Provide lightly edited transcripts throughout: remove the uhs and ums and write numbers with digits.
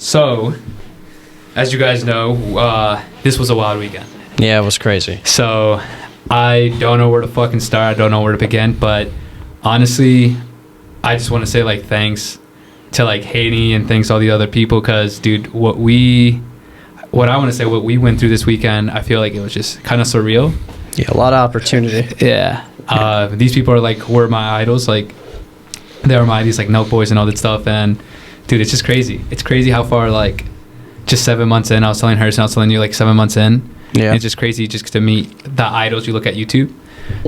So, as you guys know, this was a wild weekend. Yeah, it was crazy. So, I don't know where to fucking start. I don't know where to begin. But honestly, I just want to say, like, thanks to, like, Haney and thanks to all the other people. Because, dude, what we went through this weekend, I feel like it was just kind of surreal. Yeah, a lot of opportunity. Yeah. These people are, like, were my idols. Like, they were my idols, like, NELK boys and all that stuff. And, dude, it's just crazy. It's crazy how far, like, just 7 months in, I was telling Gerson, I was telling you, like, 7 months in. Yeah. It's just crazy just to meet the idols you look at YouTube.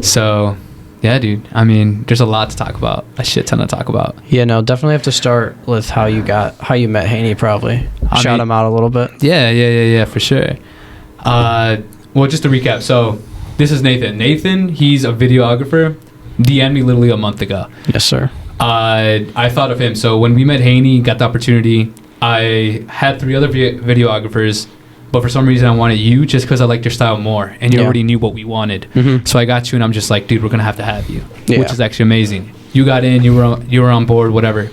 So, yeah, dude. I mean, there's a lot to talk about. A shit ton to talk about. Yeah, no, definitely have to start with how you met Haney, probably. Shout him out a little bit. Yeah, for sure. Well, just to recap. So, this is Nathan. Nathan, he's a videographer. DM'd me literally a month ago. Yes, sir. I thought of him. So, when we met Haney, got the opportunity, I had 3 other videographers, but for some reason I wanted you just because I liked your style more, and you already knew what we wanted. Mm-hmm. So I got you, and I'm just like, dude, we're gonna have to have you, which is actually amazing. You got in, you were on board, whatever.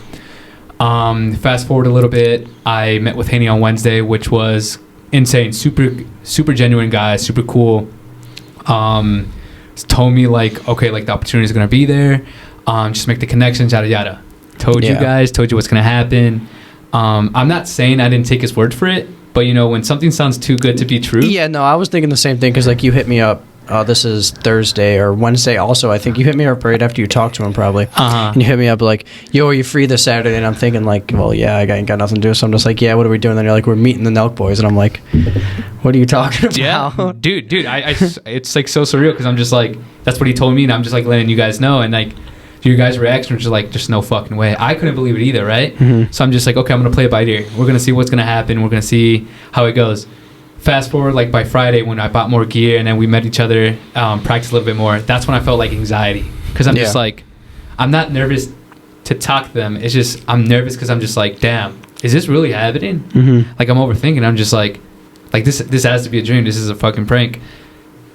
Fast forward a little bit, I met with Haney on Wednesday, which was insane, super genuine guy, super cool. Told me like, okay, like the opportunity is gonna be there. Just make the connections, yada yada. Told you what's gonna happen. I'm not saying I didn't take his word for it, but you know, when something sounds too good to be true. Yeah, no, I was thinking the same thing because like you hit me up. This is Thursday or Wednesday. Also, I think you hit me up right after you talked to him, probably. And you hit me up like, "Yo, are you free this Saturday?" And I'm thinking like, "Well, yeah, I ain't got nothing to do." So I'm just like, "Yeah, what are we doing?" And then you're like, "We're meeting the NELK boys," and I'm like, "What are you talking about?" Yeah, dude, I it's like so surreal because I'm just like, that's what he told me, and I'm just like letting you guys know, and like. Your guys' reaction was just like, just no fucking way. I couldn't believe it either, right? Mm-hmm. So I'm just like, okay, I'm going to play it by ear. We're going to see what's going to happen. We're going to see how it goes. Fast forward, like by Friday when I bought more gear and then we met each other, practiced a little bit more. That's when I felt like anxiety. Because I'm just like, I'm not nervous to talk to them. It's just, I'm nervous because I'm just like, damn, is this really happening? Mm-hmm. Like I'm overthinking. I'm just like this has to be a dream. This is a fucking prank.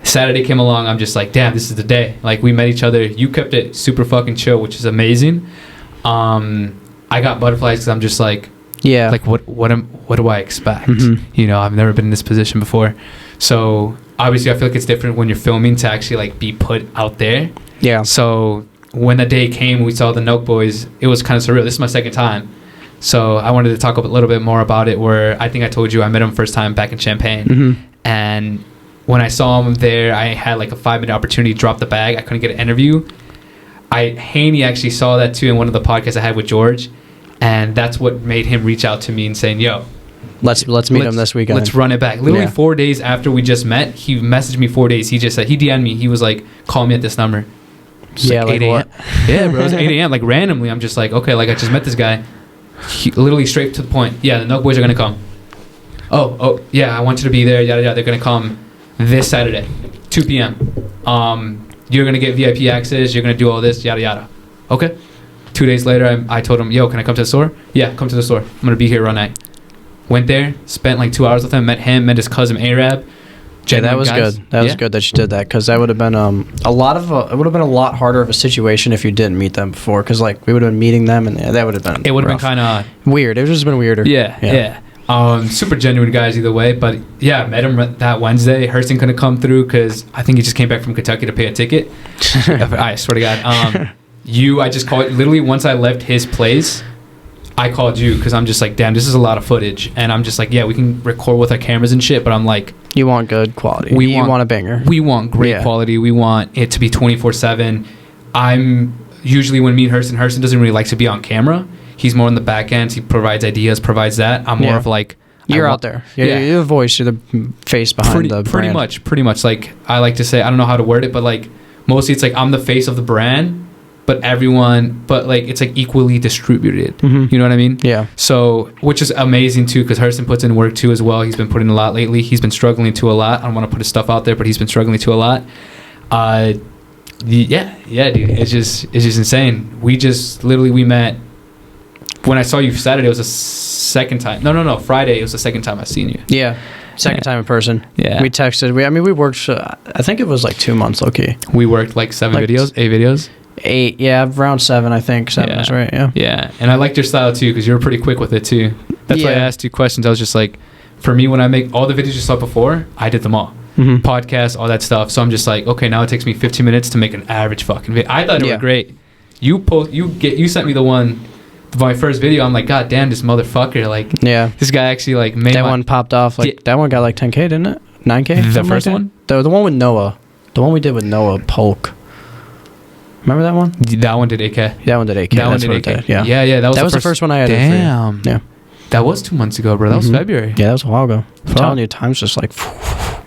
Saturday came along, I'm just like, damn, this is the day. Like, we met each other. You kept it super fucking chill, which is amazing. I got butterflies because I'm just like, yeah, like what do I expect? Mm-hmm. You know, I've never been in this position before. So obviously, I feel like it's different when you're filming to actually like be put out there. Yeah. So when the day came, we saw the NELK boys. It was kind of surreal. This is my second time. So I wanted to talk a little bit more about it. Where I think I told you I met him first time back in Champaign, mm-hmm. and when I saw him there, I had like a 5-minute opportunity to drop the bag. I couldn't get an interview. Haney actually saw that too in one of the podcasts I had with George, and that's what made him reach out to me and saying, "Yo, let's meet him this weekend. Let's run it back." Literally 4 days after we just met, he messaged me 4 days. He just said, he DM'd me. He was like, "Call me at this number." Yeah, like 8 a.m. Yeah, bro, it was 8 a.m. Like randomly, I'm just like, okay, like I just met this guy. He, literally straight to the point. Yeah, the NELK boys are gonna come. Oh, yeah, I want you to be there. Yada yada. They're gonna come this Saturday, 2 p.m. You're gonna get VIP access. You're gonna do all this, yada yada. Okay. 2 days later, I told him, "Yo, can I come to the store?" "Yeah, come to the store. I'm gonna be here all night." Went there, spent like 2 hours with him. Met his cousin Arab. Yeah, that was good. That was good that you did that because that would have been it would have been a lot harder of a situation if you didn't meet them before because like we would have been meeting them and that would have been. It would have been kind of weird. It would have just been weirder. Yeah. Super genuine guys either way, but yeah, I met him that Wednesday. Gerson couldn't come through because I think he just came back from Kentucky to pay a ticket. I swear to God. I just called, literally once I left his place, I called you because I'm just like, damn, this is a lot of footage. And I'm just like, yeah, we can record with our cameras and shit, but I'm like, you want good quality. You want a banger. We want great quality. We want it to be 24/7. I'm usually, when me and Gerson doesn't really like to be on camera. He's more on the back end. He provides ideas, provides that. I'm more of like... You're out there. You're the voice. You're the face behind the brand. Pretty much. Like, I like to say, I don't know how to word it, but like, mostly it's like I'm the face of the brand, but like, it's like equally distributed. Mm-hmm. You know what I mean? Yeah. So, which is amazing too, because Gerson puts in work too as well. He's been putting a lot lately. He's been struggling to a lot. I don't want to put his stuff out there, but he's been struggling to a lot. Yeah, dude. It's just insane. We met... When I saw you Saturday, it was the second time. No, Friday, it was the second time I've seen you. Yeah, second time in person. Yeah. We texted. We worked, I think it was like 2 months, okay. We worked like 8 videos? 8, yeah, around 7, I think. 7 is right, yeah. Yeah, and I liked your style too, because you were pretty quick with it too. That's why I asked you questions. I was just like, for me, when I make all the videos you saw before, I did them all. Podcasts, all that stuff. So I'm just like, okay, now it takes me 15 minutes to make an average fucking video. I thought it were great. You sent me the one, my first video. I'm like, god damn, this motherfucker, like, this guy actually like made that one popped off. Like that one got like 10K, didn't it? 9K. The first one, the one with Noah, the one we did with Noah Polk. Remember that one? That one did 8K. That one did 8K. That one did 8K. Yeah. That was the first one I had. Damn. Yeah. That was 2 months ago, bro. That was February. Yeah, that was a while ago. I'm telling you, time's just like.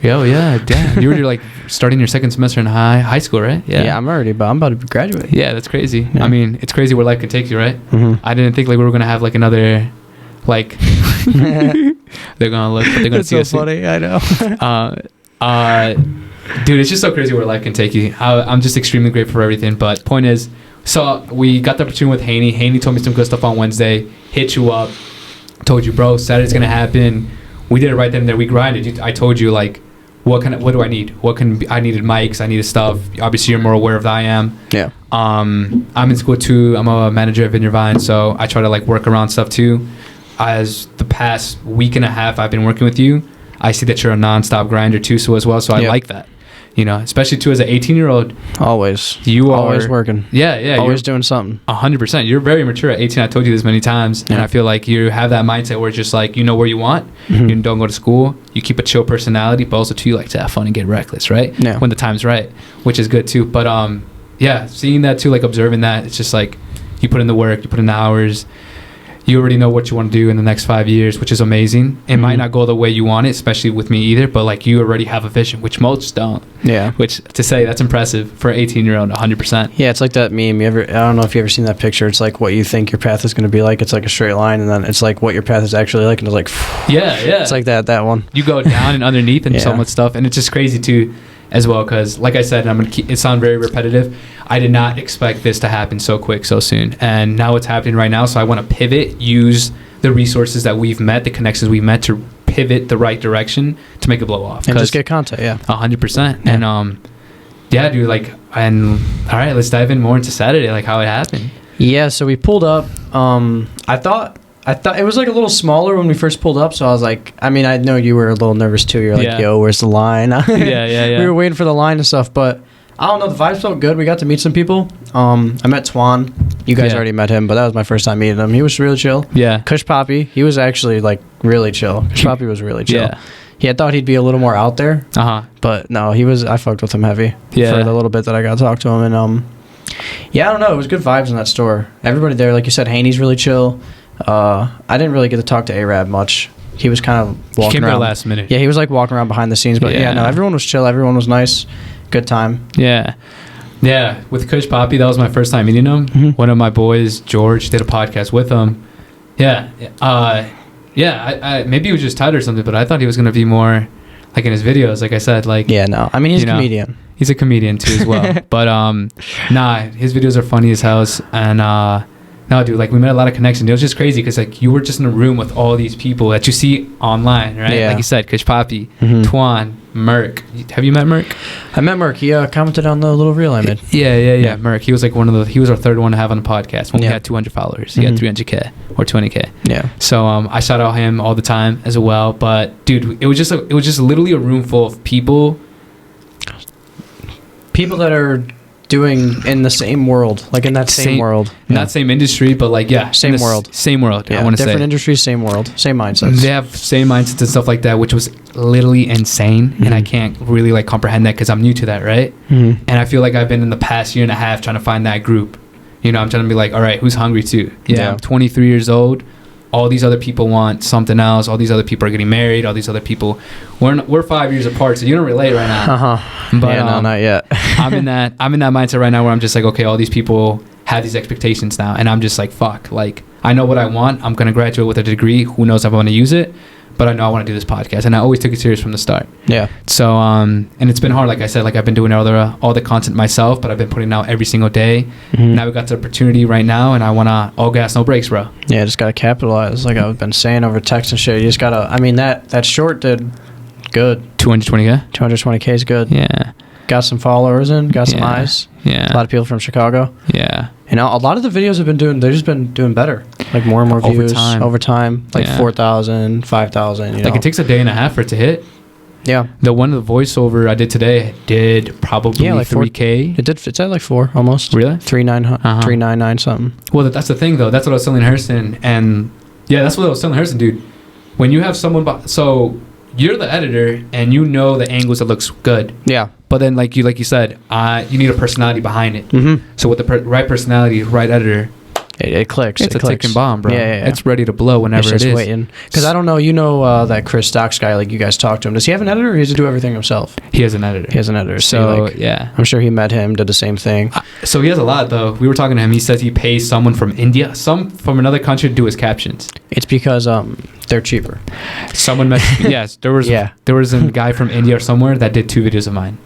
Yo, yeah, damn. You were like starting your second semester in high school, right? Yeah, I'm about to graduate. Yeah, that's crazy. Yeah. I mean, it's crazy where life can take you, right? I didn't think like we were gonna have like another, like. They're gonna look. They're gonna see us. That's so funny. I know. Dude, it's just so crazy where life can take you. I'm just extremely grateful for everything. But point is, so we got the opportunity with Haney. Haney told me some good stuff on Wednesday. Hit you up. Told you, bro, Saturday's gonna happen. We did it right then and there. We grinded. I told you, like, what do I need? I needed mics. I needed stuff. Obviously, you're more aware of than I am. Yeah. I'm in school too. I'm a manager at Vineyard Vine, so I try to like work around stuff too. As the past week and a half I've been working with you, I see that you're a nonstop grinder too, so as well. So I like that. You know, especially too as an 18-year-old. Always. You are always working. Yeah. Always doing something. 100%. You're very mature at 18. I told you this many times, and I feel like you have that mindset where it's just like you know where you want. You don't go to school. You keep a chill personality, but also too you like to have fun and get reckless, right? Yeah. When the time's right, which is good too. But seeing that too, like observing that, it's just like you put in the work, you put in the hours. You already know what you want to do in the next 5 years, which is amazing. It might not go the way you want it, especially with me either, but like you already have a vision, which most don't. Yeah. Which to say that's impressive for an 18-year-old, 100%. Yeah, it's like that meme. I don't know if you ever seen that picture. It's like what you think your path is going to be like. It's like a straight line, and then it's like what your path is actually like, and it's like. Yeah. It's like that one. You go down and underneath and so much stuff, and it's just crazy too, as well. Because like I said, and I'm gonna it sound very repetitive. I did not expect this to happen so quick, so soon, and now it's happening right now. So I want to pivot, use the resources that we've met, the connections we've met to pivot the right direction to make it blow off. And just get content, 100%. And dude, like, and all right, let's dive in more into Saturday, like how it happened. Yeah, so we pulled up. I thought it was like a little smaller when we first pulled up, so I was like, I mean, I know you were a little nervous too. You're like, yo, where's the line? Yeah. We were waiting for the line and stuff, but I don't know, the vibes felt good. We got to meet some people. I met Twan. You guys already met him, but that was my first time meeting him. He was really chill. Yeah. Kush Poppy, he was actually like really chill. Kush Poppy was really chill. Yeah. I thought he'd be a little more out there. But no, I fucked with him heavy. Yeah. For the little bit that I got to talk to him. And I don't know, it was good vibes in that store. Everybody there, like you said, Haney's really chill. I didn't really get to talk to A-Rab much. He was kind of walking around. He came there last minute. Yeah, he was like walking around behind the scenes. But no, everyone was chill. Everyone was nice. Good time. Yeah. With Kush Poppy, that was my first time meeting him. One of my boys, George, did a podcast with him. I maybe he was just tired or something, but I thought he was going to be more like in his videos, like I said. Like, I mean, he's a comedian. He's a comedian too as well. But his videos are funny as hell. And no, dude, like we met a lot of connections. It was just crazy because like you were just in a room with all these people that you see online, right? Like you said, Kush Poppy, Twan, Merk. Have you met Merk? I met Merk. He commented on the little reel I made. Yeah. Merk. He was like he was our third one to have on the podcast when we had 200 followers. He had 300K or 20K. Yeah. So I shout out him all the time as well. But dude, it was just literally a room full of people that are doing in the same world, like in that same world, not same industry, but like same world. I want to say different industries, same world, same mindsets. They have same mindsets and stuff like that, which was literally insane, and I can't really like comprehend that because I'm new to that, right? And I feel like I've been in the past year and a half trying to find that group. You know, I'm trying to be like, all right, who's hungry too? I'm 23 years old. All these other people want something else. All these other people are getting married. All these other people, we're 5 years apart, so you don't relate right now. But no, not yet. I'm in that mindset right now where I'm just like, okay, all these people have these expectations now, and I'm just like, fuck. Like, I know what I want. I'm gonna graduate with a degree. Who knows if I want to use it? But I know I want to do this podcast, and I always took it serious from the start. Yeah. So and it's been hard. Like I said, like I've been doing all the content myself, but I've been putting out every single day. Now we got the opportunity right now, and I wanna all gas, no brakes, bro. Yeah, just gotta capitalize. Like I've been saying over text and shit. You just gotta. I mean that short did good. 220K. 220K is good. Yeah. Got some followers in. Got some eyes. Yeah. A lot of people from Chicago. Yeah. And a lot of the videos have been doing. They've just been doing better. like more and more Over views time. over time, like Yeah. 4,000, 5,000. You Like know? it takes a day and a half for it to hit. Yeah. The one of the voiceover I did today did probably like 3K. It's at like 4 almost. Really? 399 something. Well, that's the thing though. That's what I was telling Gerson, and yeah, that's what I was telling Gerson, dude. When you have someone, so you're the editor, and you know the angles that looks good. Yeah. But then, like you said, you need a personality behind it. Mm-hmm. So with the right personality, right editor, It clicks. it's it a clicks. ticking bomb, bro. Yeah. It's ready to blow whenever It's just it is. waiting. Because I don't know, that Chris Stocks guy, like you guys talked to him. Does he have an editor, or does he do everything himself? He has an editor. He has an editor. So yeah, I'm sure he met him, did the same thing. so he has a lot though. We were talking to him. He says he pays someone from India, some from another country to do his captions. It's because they're cheaper. Someone messaged me. Yes, there was a guy from India or somewhere that did 2 videos of mine.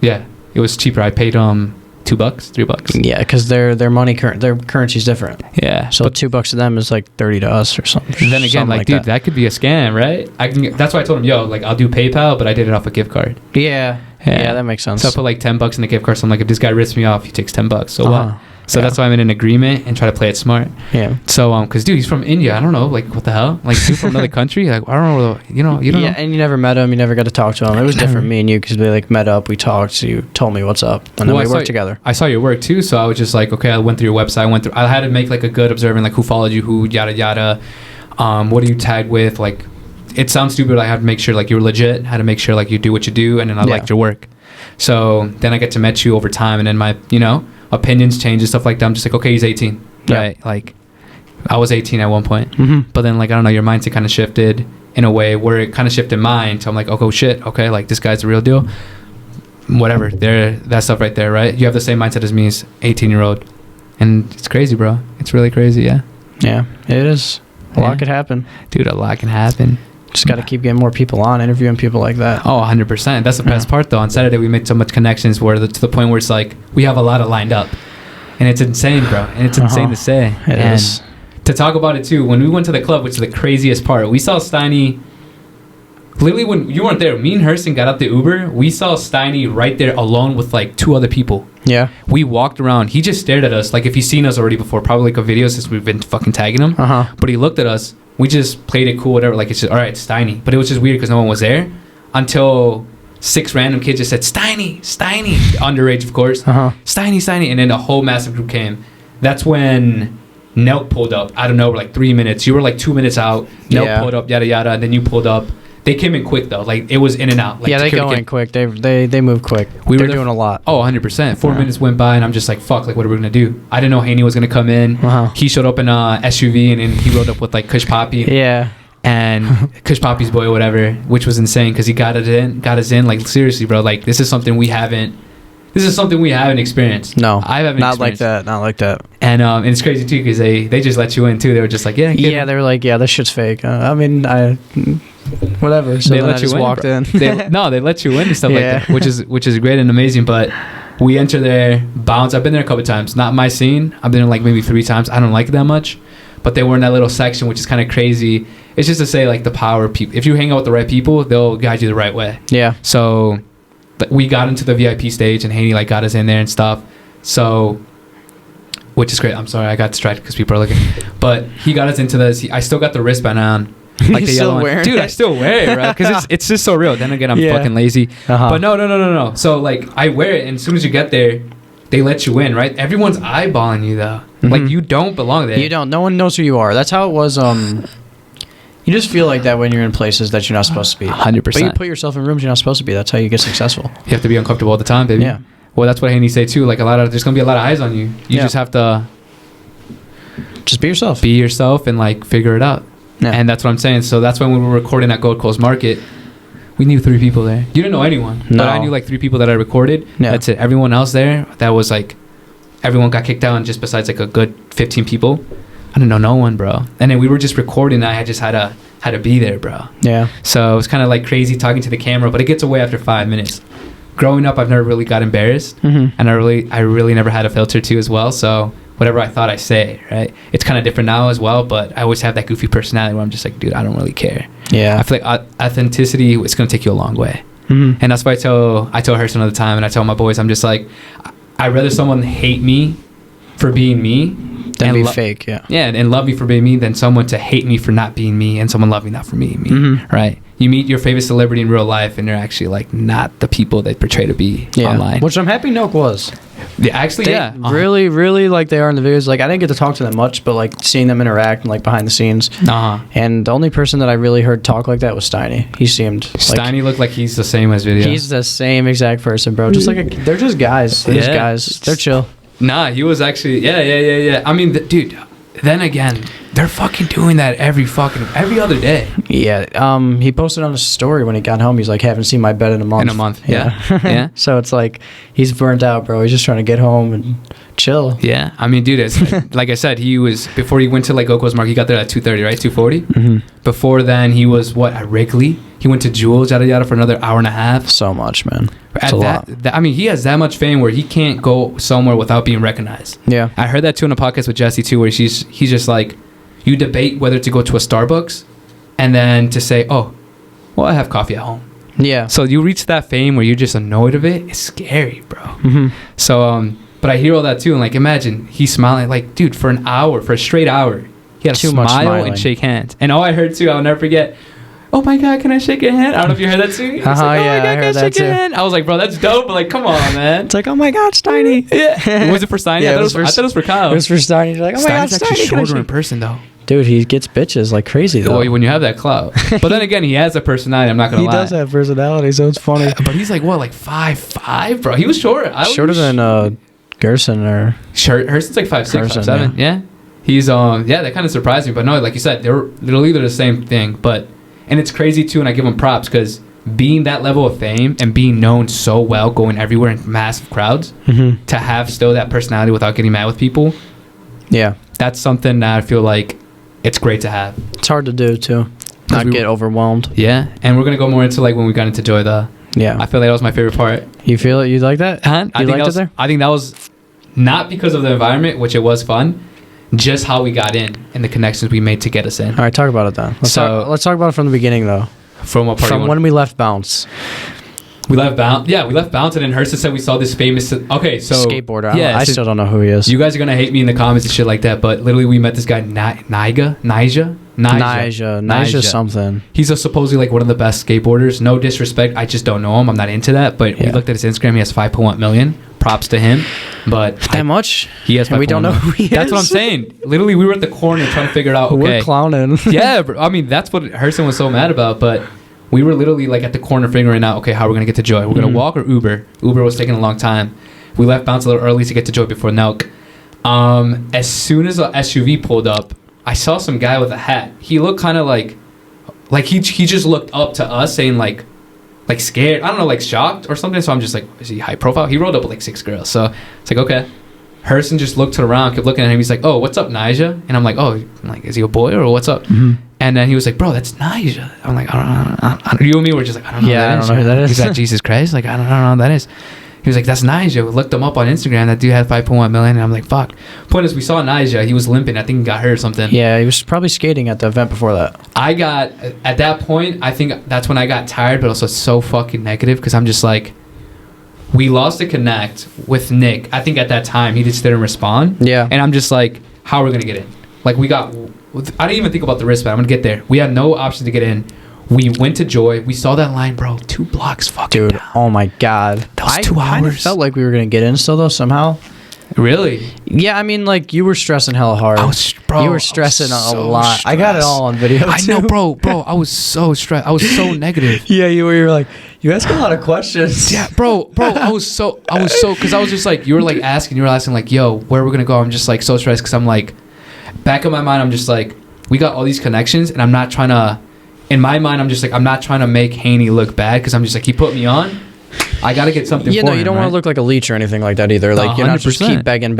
Yeah, it was cheaper. I paid $2, $3. Yeah, because their currency's different. Yeah, So $2 to them is like 30 to us or something. then again, something dude, that could be a scam, right? That's why I told him, yo, like I'll do PayPal, but I did it off a gift card. Yeah, that makes sense. So I put like $10 in the gift card. So I'm like, if this guy rips me off, he takes $10. So what? So that's why I'm in an agreement and try to play it smart. Yeah. So because dude, he's from India. I don't know, like what the hell? Like dude from another country. Like I don't know. You don't know. Yeah, and you never met him. You never got to talk to him. It was different. Me and you, because we like met up, we talked. So you told me what's up, and then we worked together. I saw your work too, so I was just like, okay, I went through your website. I had to make like a good observing, like who followed you, who yada yada. What are you tagged with? Like, it sounds stupid. I had to make sure like you're legit. Had to make sure like you do what you do, and then I liked your work. So then I get to meet you over time, and then my opinions change and stuff like that. I'm just like, okay, he's 18, right? Like, I was 18 at one point, but then like I don't know, your mindset kind of shifted in a way where it kind of shifted mine. So I'm like, oh shit, okay, like this guy's the real deal. Whatever, that stuff right there, right? You have the same mindset as me as 18-year-old, and it's crazy, bro. It's really crazy, yeah. Yeah, it is. A lot could happen, dude. A lot can happen. Just got to keep getting more people on, interviewing people like that. Oh, 100%. That's the best part, though. On Saturday, we made so much connections to the point where it's like we have a lot of lined up. And it's insane, bro. And it's insane to say. It is. To talk about it, too, when we went to the club, which is the craziest part, we saw Steiny... Literally, when you weren't there, me and Gerson got out the Uber. We saw Steiny right there alone with, like, 2 other people. Yeah. We walked around. He just stared at us, like, if he's seen us already before. Probably like a video since we've been fucking tagging him. But he looked at us. We just played it cool, whatever. Like, it's just, all right, Steiny. But it was just weird because no one was there until 6 random kids just said, Steiny, Steiny. Underage, of course. Steiny, Steiny. And then a whole massive group came. That's when NELK pulled up. I don't know, like 3 minutes. You were like 2 minutes out. NELK pulled up, yada, yada. And then you pulled up. They came in quick, though. Like, it was in and out. Like, yeah, they go in quick. They move quick. They're doing a lot. Oh, 100%. 4 minutes went by, and I'm just like, fuck, like, what are we going to do? I didn't know Haney was going to come in. He showed up in a SUV, and then he rode up with, like, Kush Poppy. Yeah. And Kush Poppy's boy or whatever, which was insane, because he got us in. Like, seriously, bro. Like, this is something we haven't experienced. No. I haven't experienced. Not like that. And it's crazy, too, because they just let you in, too. They were just like, yeah. Yeah, they were like, yeah, this shit's fake. Whatever. So they let you walked in. They let you in and stuff like that, which is great and amazing. But we enter there, bounce. I've been there a couple times. Not my scene. I've been there like maybe 3 times. I don't like it that much. But they were in that little section, which is kind of crazy. It's just to say, like, the power of people. If you hang out with the right people, they'll guide you the right way. Yeah. So we got into the VIP stage, and Haney like got us in there and stuff. So, which is great. I'm sorry, I got distracted because people are looking. But he got us into this. I still got the wristband on. Like the yellow one. Dude, I still wear it, bro, because it's just so real. Then again, I'm fucking lazy. But no. So like, I wear it, and as soon as you get there, they let you in, right? Everyone's eyeballing you though. Like, you don't belong there. You don't. No one knows who you are. That's how it was. You just feel like that when you're in places that you're not supposed to be. 100%. But you put yourself in rooms you're not supposed to be. That's how you get successful. You have to be uncomfortable all the time, baby. Yeah. Well, that's what Haney say too. Like, there's gonna be a lot of eyes on you. You just have to just be yourself. Be yourself and like figure it out. Yeah. And that's what I'm saying. So that's when we were recording at GoldCoast Market. We knew 3 people there. You didn't know anyone. No. But I knew like 3 people that I recorded. Yeah. That's it. Everyone else there, that was like, everyone got kicked out, and just besides like a good 15 people, I didn't know no one, bro. And then we were just recording, and I just had to be there, bro. Yeah. So it was kind of like crazy talking to the camera, but it gets away after 5 minutes. Growing up, I've never really got embarrassed. And I really never had a filter too as well. So whatever I thought I say, right? It's kind of different now as well, but I always have that goofy personality where I'm just like, dude, I don't really care. Yeah. I feel like authenticity is going to take you a long way. And that's why I tell Gerson all the time, and I tell my boys, I'm just like, I'd rather someone hate me for being me Than be fake, yeah. Yeah, and love me for being me than someone to hate me for not being me and someone love me not for being me, right? You meet your favorite celebrity in real life and they're actually like not the people they portray to be online. Which I'm happy NELK was. Yeah, actually, Really, really like they are in the videos. Like I didn't get to talk to them much, but like seeing them interact and like behind the scenes. And the only person that I really heard talk like that was Steiny. He seemed Steiny looked like he's the same as video. He's the same exact person, bro. Just like they're just guys. They're just guys. They're chill. Nah, he was actually yeah. I mean, dude. Then again, they're fucking doing that every other day. Yeah. He posted on his story when he got home. He's like, haven't seen my bed in a month. Yeah. So it's like he's burnt out, bro. He's just trying to get home and chill. Yeah. I mean, dude, it's, like I said, he was before he went to like GoldCoast Market. He got there at 2:30, right? 2:40. Before then, he was at Wrigley. He went to Jules, yada yada, for another hour and a half. So much, man. That's a lot. I mean, he has that much fame where he can't go somewhere without being recognized. Yeah. I heard that too in a podcast with Jesse too, where he's just like, you debate whether to go to a Starbucks and then to say, oh, well, I have coffee at home. Yeah. So you reach that fame where you're just annoyed of it. It's scary, bro. So, but I hear all that too. And like, imagine he's smiling, like, dude, for a straight hour, he had to smile and shake hands. And all I heard too, I'll never forget, oh my God, can I shake your hand? I don't know if you heard that too. Like, oh my God, can I shake your hand? I was like, bro, that's dope, but like, come on, man. It's like, oh my God, Steiny. Yeah. Was it for Steiny? Yeah, I thought it was for Kyle. It was for Steiny. You're like, oh my God, Steiny's actually shorter in person though. Dude, he gets bitches like crazy though. Well, when you have that clout. But then again, he has a personality, I'm not going to lie. He does have personality, so it's funny. But he's like, what, like 5'5", bro? He was short. Shorter than Gerson or... Gerson's like 5'6", 5'7", yeah. He's, that kind of surprised me. But no, like you said, they're literally the same thing, but... And it's crazy too, and I give him props because being that level of fame and being known so well, going everywhere in massive crowds, to have still that personality without getting mad with people, that's something that I feel like it's great to have. It's hard to do too, not get overwhelmed. Yeah, and we're gonna go more into like when we got into Joy though. Yeah, I feel like that was my favorite part. You feel it? You like that? I think that was not because of the environment, which it was fun. Just how we got in and the connections we made to get us in. All right, talk about it then. Let's talk about it from the beginning though. From what part? From when we left Bounce. We left Bounce. Yeah, we left Bounce, and then Gerson said we saw this famous. Okay, so skateboarder. Yeah, I still don't know who he is. You guys are gonna hate me in the comments and shit like that, but literally we met this guy Nija something. He's supposedly like one of the best skateboarders. No disrespect, I just don't know him. I'm not into that. But we looked at his Instagram. He has 5.1 million. Props to him. But that much? He has. And we don't know who he is. That's what I'm saying. Literally, we were at the corner trying to figure it out. We're clowning. Yeah, bro. I mean, that's what Gerson was so mad about. But we were literally like at the corner figuring out, okay, how we're gonna get to Joy. We're gonna walk or Uber. Uber was taking a long time. We left Bounce a little early to get to Joy before NELK. As soon as the SUV pulled up, I saw some guy with a hat. He looked kind of like he just looked up to us, saying like scared. I don't know, like shocked or something. So I'm just like, is he high profile? He rolled up with like 6 girls. So it's like, okay. Gerson just looked around, kept looking at him. He's like, oh, what's up, Nija? And I'm like, oh, is he a boy or what's up? And then he was like, bro, that's Nija. I'm like, I don't know. You and me were just like, I don't know. Yeah, I don't know who that is. He's like, Jesus Christ. Like, I don't know who that is. He was like, that's Nija. We looked him up on Instagram. That dude had 5.1 million. And I'm like, fuck. Point is, we saw Nija. He was limping. I think he got hurt or something. Yeah, he was probably skating at the event before that. At that point, I think that's when I got tired, but also so fucking negative because I'm just like, we lost the connect with Nick. I think at that time, he just didn't respond. Yeah. And I'm just like, how are we going to get in? Like, I didn't even think about the wristband. I'm going to get there. We had no option to get in. We went to Joy. We saw that line, bro. 2 blocks fucking down. Oh my God. That was 2 hours. I felt like we were going to get in still, though, somehow. Really? Yeah, I mean, like, you were stressing hella hard. You were stressing a lot. Stressed. I got it all on video, I know, bro. I was so stressed. I was so negative. Yeah, you were like, you ask a lot of questions. Yeah, bro. I was so, because I was just like, you were asking like, yo, where are we going to go? I'm just like so stressed because I'm like, back in my mind, I'm just like, we got all these connections and I'm not trying to, in my mind, I'm just like, I'm not trying to make Haney look bad because I'm just like, he put me on. I got to get something for him, you don't want to look like a leech or anything like that either. Like, you're not just keep begging.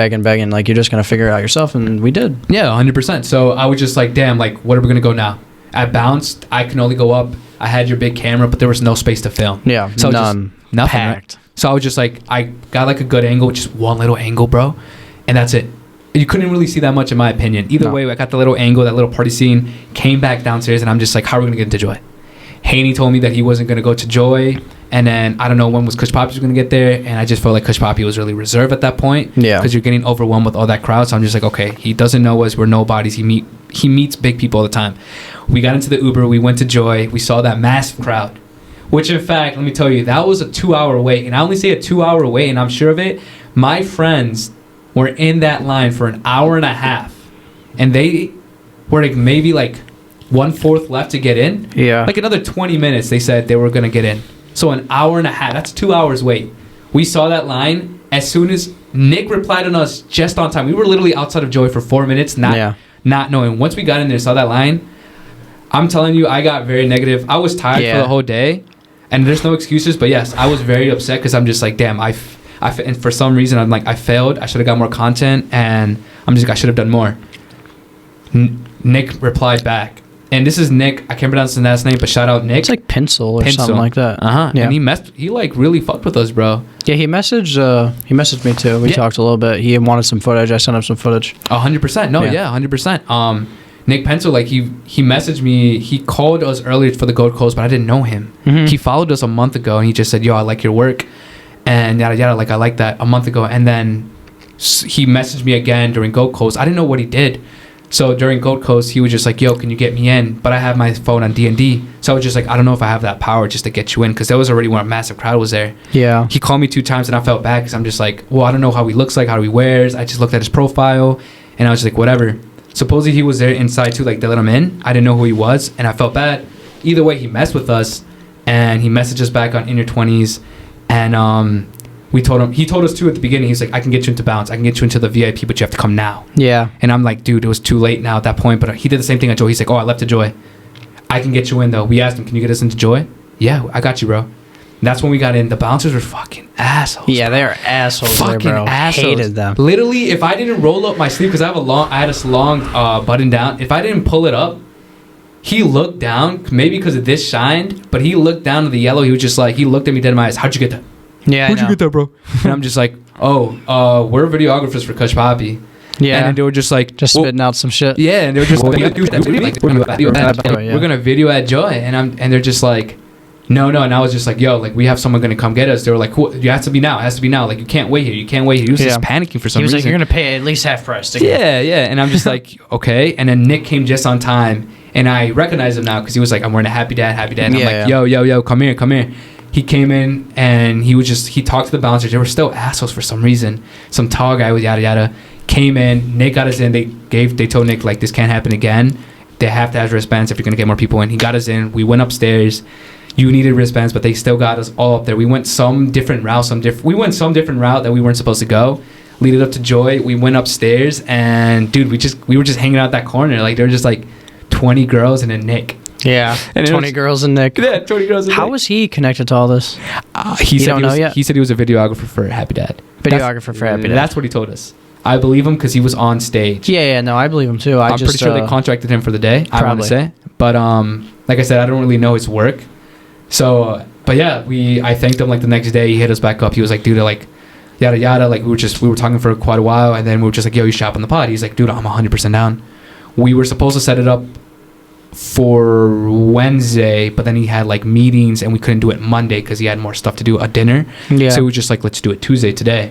Like, you're just going to figure it out yourself, and we did. Yeah, 100%. So I was just like, damn, like, what are we going to go now? At Bounce, I can only go up. I had your big camera, but there was no space to film. Yeah, so nothing. Packed. Right? So I was just like, I got like a good angle, just one little angle, bro, and that's it. You couldn't really see that much in my opinion. Either way, I got the little angle, that little party scene, came back downstairs, and I'm just like, how are we going to get into Joy? Haney told me that he wasn't going to go to Joy And then I don't know when was Kush Poppy was going to get there, and I just felt like Kush Poppy was really reserved at that point. Yeah. Because you're getting overwhelmed with all that crowd. So I'm just like, okay, he doesn't know us. We're nobodies. He meets big people all the time. We got into the Uber. We went to Joy. We saw that massive crowd. Which, in fact, let me tell you, that was a 2-hour wait. And I only say a 2-hour wait, and I'm sure of it. My friends were in that line for an hour and a half. And they were like maybe like 1/4 left to get in. Yeah. Like another 20 minutes, they said they were going to get in. So an hour and a half. That's 2 hours wait. We saw that line as soon as Nick replied on us just on time. We were literally outside of Joy for 4 minutes, not knowing. Once we got in there, saw that line, I'm telling you, I got very negative. I was tired for the whole day. And there's no excuses, but yes, I was very upset because I'm just like, damn, and for some reason, I'm like, I failed. I should have got more content, and I'm just like, I should have done more. Nick replied back. And this is Nick. I can't pronounce his last name, but shout out Nick. It's like Pencil or something like that. Yeah. And he like really fucked with us, bro. Yeah, he messaged me too. We talked a little bit. He wanted some footage. I sent him some footage. 100%. No, 100%. Nick Pencil, like he messaged me. He called us earlier for the GoldCoast, but I didn't know him. Mm-hmm. He followed us a month ago, and he just said, "Yo, I like your work," and yada yada. Like I like that a month ago, and then he messaged me again during GoldCoast. I didn't know what he did. So during GoldCoast, he was just like, "Yo, can you get me in?" But I have my phone on D&D, so I was just like, "I don't know if I have that power just to get you in," because that was already when a massive crowd was there. Yeah. He called me 2 times, and I felt bad because I'm just like, "Well, I don't know how he looks like, how he wears." I just looked at his profile, and I was just like, "Whatever." Supposedly he was there inside too, like they let him in. I didn't know who he was, and I felt bad. Either way, he messed with us, and he messaged us back on In Your 20s, and he told us too at the beginning. He's like, "I can get you into Bounce, I can get you into the VIP, but you have to come now." Yeah. And I'm like, dude, it was too late now at that point. But he did the same thing at Joy. He's like, "Oh, I left to Joy. I can get you in though." We asked him, "Can you get us into Joy?" "Yeah, I got you, bro." And that's when we got in. The bouncers were fucking assholes. Yeah, they are assholes. Fucking there, bro. assholes. Hated them. Literally, if I didn't roll up my sleeve, because I had a long button down. If I didn't pull it up, he looked down. Maybe because of this shined, but he looked down to the yellow. He was just like, he looked at me dead in my eyes. "How'd you get that?" Yeah, "How'd you get that, bro?" And I'm just like, "Oh, we're videographers for Kush Poppy." Yeah. And then they were just like, spitting out some shit. Yeah, and they were just like, we're gonna video at Joy, and they're just like, no, and I was just like, "Yo, like we have someone gonna come get us." They were like, "Cool, you have to be now. It has to be now. Like you can't wait here. You can't wait here." He was just panicking for some reason. He was like, "You're gonna pay at least half price to get." Yeah, and I'm just like, okay. And then Nick came just on time, and I recognize him now because he was like, "I'm wearing a Happy Dad," and I'm like, "Yo, come here." He came in and he talked to the bouncers. They were still assholes for some reason. Some tall guy with yada yada came in. Nick got us in. They told Nick like, "This can't happen again. They have to have wristbands if you're gonna get more people in." He got us in. We went upstairs. You needed wristbands, but they still got us all up there. We went some different route that we weren't supposed to go. Lead it up to Joy. We went upstairs, and dude, we were just hanging out that corner. Like there were just like 20 girls and a Nick. Yeah, and 20 girls and Nick. Yeah, 20 girls and Nick. How was he connected to all this? He said he was a videographer for Happy Dad. Videographer for Happy Dad. That's what he told us. I believe him because he was on stage. Yeah, no, I believe him too. I'm pretty sure they contracted him for the day. Probably. I want to say, but like I said, I don't really know his work. So, but yeah, I thanked him like the next day. He hit us back up. He was like, "Dude, like, yada yada." Like we were talking for quite a while, and then we were just like, "Yo, you should hop on the pod." He's like, "Dude, I'm 100% down." We were supposed to set it up for Wednesday, but then he had like meetings, and we couldn't do it Monday because he had more stuff to do at dinner. Yeah. So we were just like, "Let's do it Tuesday today."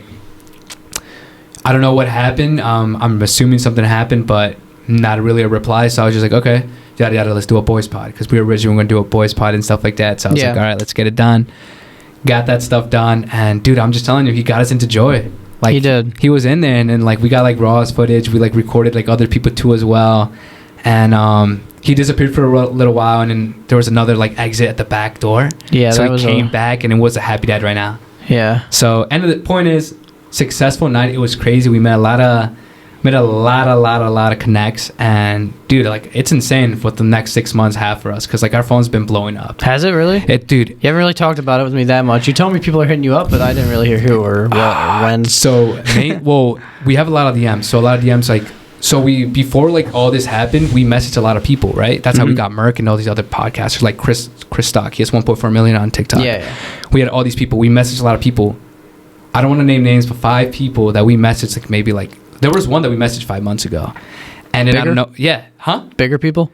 I don't know what happened. I'm assuming something happened, but not really a reply. So I was just like, "Okay. Yada yada, let's do a boys pod," because we were originally going to do a boys pod and stuff like that. So I was like, "All right, let's get it done." Got that stuff done, and dude, I'm just telling you, he got us into Joy. Like he did. He was in there, and then like we got like Raw's footage. We like recorded like other people too as well, and he disappeared for a little while, and then there was another like exit at the back door. Yeah, so he came back, and it was a Happy Dad right now. Yeah. So end of the point is successful night. It was crazy. We met a lot of connects, and dude, like it's insane what the next 6 months have for us, because like our phone's been blowing up. Has it really? Dude, you haven't really talked about it with me that much. You told me people are hitting you up, but I didn't really hear who or what or when. So well, we have a lot of DMs. So a lot of DMs, like, so before like all this happened, we messaged a lot of people, right? That's how we got Merc and all these other podcasters, like Chris Stock. He has 1.4 million on TikTok. Yeah. We had all these people. We messaged a lot of people. I don't want to name names, but 5 people that we messaged, like maybe like, there was one that we messaged 5 months ago. And then Bigger? I don't know. Yeah. Huh? Bigger people?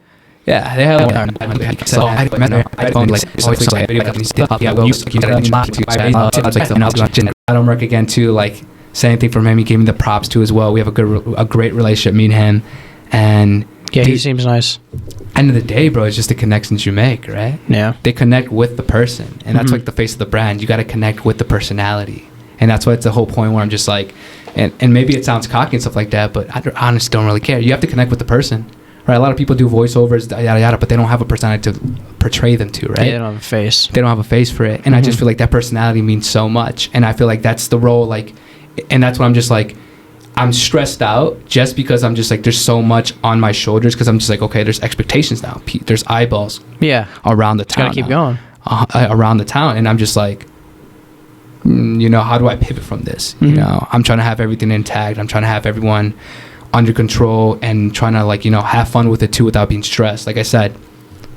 Yeah, they have. Adam work again too. Like same thing from him. He gave me the props too as well. We have a great relationship, me and him, and yeah, he seems nice. End of the day, bro, it's just the connections you make, right? Yeah, they connect with the person, and that's like the face of the brand. You got to connect with the personality, and that's why it's the whole point where I'm just like, and maybe it sounds cocky and stuff like that, but I honestly don't really care. You have to connect with the person. Right, a lot of people do voiceovers, yada yada, but they don't have a personality to portray them to, right? They don't have a face. They don't have a face for it, and I just feel like that personality means so much, and I feel like that's the role, like, and that's what I'm just like, I'm stressed out just because I'm just like, there's so much on my shoulders because I'm just like, okay, there's expectations now, there's eyeballs, around the town, gotta keep going, around the town, and I'm just like, you know, how do I pivot from this? You know, I'm trying to have everything intact. I'm trying to have everyone under control and trying to, like, you know, have fun with it too without being stressed. Like I said,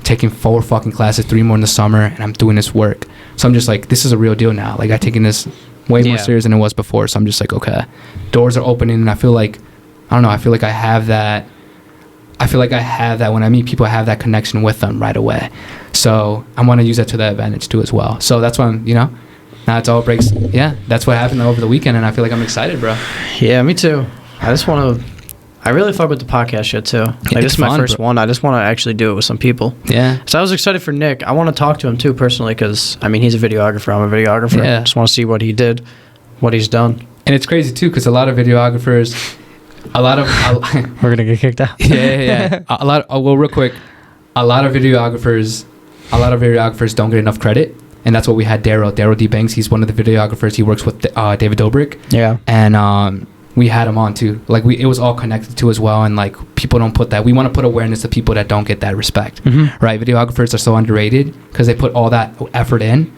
taking 4 fucking classes, 3 more in the summer, and I'm doing this work. So I'm just like, this is a real deal now. Like, I'm taking this way more serious than it was before. So I'm just like, okay, doors are opening, and I feel like, I don't know, I feel like I have that. I feel like I have that when I meet people, I have that connection with them right away. So I want to use that to that advantage too as well. So that's why I'm, you know, now it's all breaks. Yeah, that's what happened over the weekend, and I feel like I'm excited, bro. Yeah, me too. I just want to. I really fuck with the podcast shit too. Like, this is my first one. I just want to actually do it with some people. Yeah. So I was excited for Nick. I want to talk to him too personally because, I mean, he's a videographer. I'm a videographer. Yeah. Just want to see what he did, what he's done. And it's crazy too because a lot of videographers, we're gonna get kicked out. Yeah. Well, real quick, a lot of videographers don't get enough credit, and that's what we had. Daryl D. Banks. He's one of the videographers. He works with David Dobrik. Yeah. And we had him on too. Like, it was all connected to as well, and like, people don't put that. We want to put awareness to people that don't get that respect, right? Videographers are so underrated because they put all that effort in.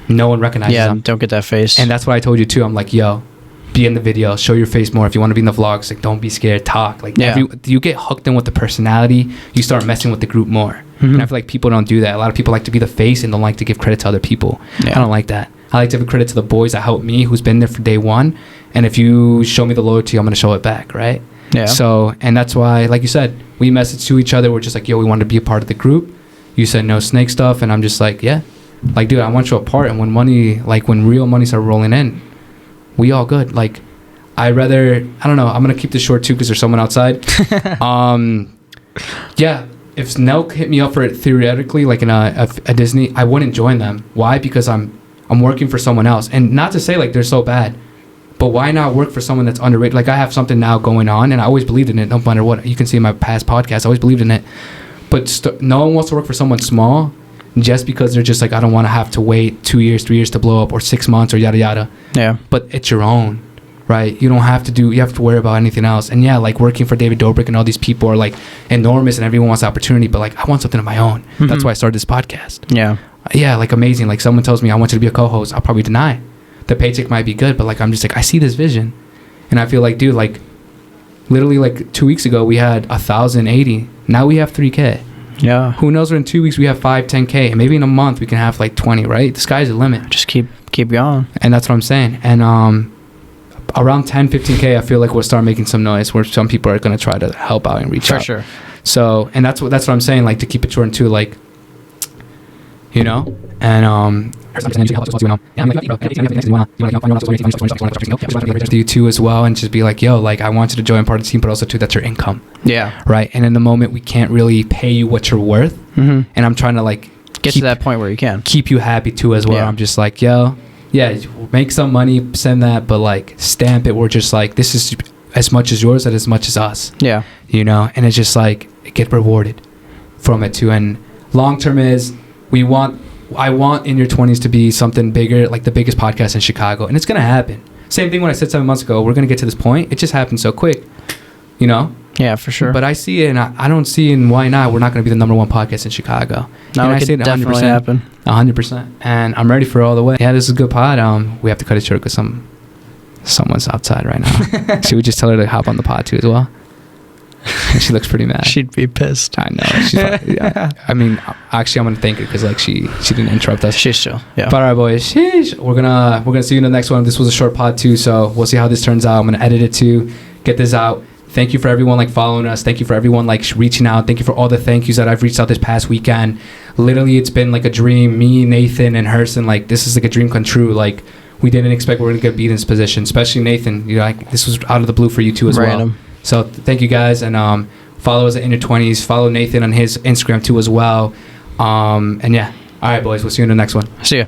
No one recognizes them. Don't get that face. And that's what I told you too. I'm like, yo, be in the video, show your face more. If you want to be in the vlogs, like, don't be scared, talk. Like, you get hooked in with the personality, you start messing with the group more. And I feel like people don't do that. A lot of people like to be the face and don't like to give credit to other people. I don't like that. I like to give credit to the boys that helped me, who's been there for day one. And if you show me the loyalty, I'm going to show it back, right? Yeah. So, and that's why, like you said, we messaged to each other. We're just like, yo, we want to be a part of the group. You said no snake stuff. And I'm just like, yeah. Like, dude, I want you a part. And when real money started rolling in, we all good. Like, I don't know. I'm going to keep this short too because there's someone outside. Yeah. If NELK hit me up for it theoretically, like in a Disney, I wouldn't join them. Why? Because I'm working for someone else. And not to say like they're so bad, but why not work for someone that's underrated? Like, I have something now going on, and I always believed in it, no matter what. You can see in my past podcasts, I always believed in it. But no one wants to work for someone small just because they're just like, I don't want to have to wait 2 years, 3 years to blow up, or 6 months, or yada yada. Yeah. But it's your own, right? You have to worry about anything else. And yeah, like, working for David Dobrik and all these people are like enormous, and everyone wants opportunity. But like, I want something of my own. That's why I started this podcast. Yeah, like, amazing. Like, someone tells me I want you to be a co-host, I'll probably deny. The paycheck might be good, but like, I'm just like, I see this vision, and I feel like, dude, like, literally like 2 weeks ago we had 1,080. Now we have 3K. Yeah. Who knows? In 2 weeks we have 5-10K, and maybe in a month we can have like 20. Right? The sky's the limit. Just keep going. And that's what I'm saying. And around 10-15K, I feel like we'll start making some noise where some people are gonna try to help out and reach out. For sure. So, and that's what I'm saying. Like, to keep it short and too, like, you know, and you too as well, and just be like, yo, like, I want you to join part of the team, but also too, that's your income. Yeah. Right. And in the moment, we can't really pay you what you're worth, and I'm trying to like get to that point where you can keep you happy too as well. Yeah. I'm just like, yo, yeah, make some money, send that, but like, stamp it. We're just like, this is as much as yours and as much as us. Yeah. You know, and it's just like, get rewarded from it too. And long term is, I want In Your 20s to be something bigger, like the biggest podcast in Chicago. And it's going to happen. Same thing when I said 7 months ago, we're going to get to this point. It just happened so quick, you know? Yeah, for sure. But I see it, and I don't see in why not. We're not going to be the number one podcast in Chicago. No, it could definitely happen. 100%. And I'm ready for it all the way. Yeah, this is a good pod. We have to cut it short because someone's outside right now. Should we just tell her to hop on the pod too as well? She looks pretty mad. She'd be pissed. I know. She's yeah. I mean, actually, I'm gonna thank her because like she didn't interrupt us. She's chill. Yeah. But all right, boys. Sheesh. We're gonna see you in the next one. This was a short pod too, so we'll see how this turns out. I'm gonna edit it too, get this out. Thank you for everyone like following us. Thank you for everyone like reaching out. Thank you for all the thank yous that I've reached out this past weekend. Literally, it's been like a dream. Me, Nathan, and Gerson, like this is like a dream come true. Like we didn't expect we were gonna be in this position, especially Nathan. You know, like this was out of the blue for you too as well. So thank you guys, and follow us at In Your 20s. Follow Nathan on his Instagram too as well. And yeah, all right, boys. We'll see you in the next one. See ya.